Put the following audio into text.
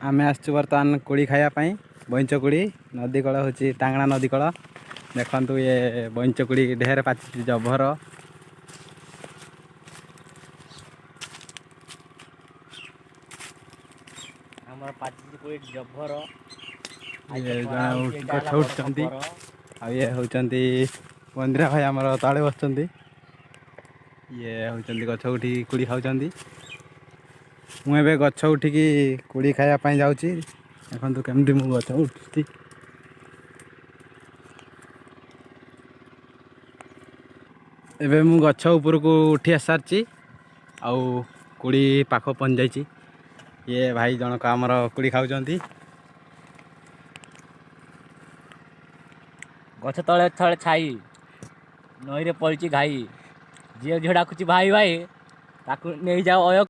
आम आसु बर्तमान कोड़ी खायापाई बईंच कोड़ी नदी कूल हूँ टांगणा नदी कूल देखु ये बईंच कोड़ी ढेर पाचि जभर जभर ये जड़े गछ उठुंट ये होती बंदिरा भाई आमर तले बस ये होती गछ उठी कुड़ी खाऊँ मुझे गछ उठिकी कुड़ी खायापाई जाऊँगी देखु केमती मु गछ उठुची एबे मु गछ ऊपर को उठी आस सारी आउ कुड़ी पाख पहुँच जाइए ये भाई जनक आमर कुड़ी खाऊँ गछ तले थले छाई नई रे पड़ी घाई जी झे डाकुची भाई भाई ताकू नहीं जाओ अय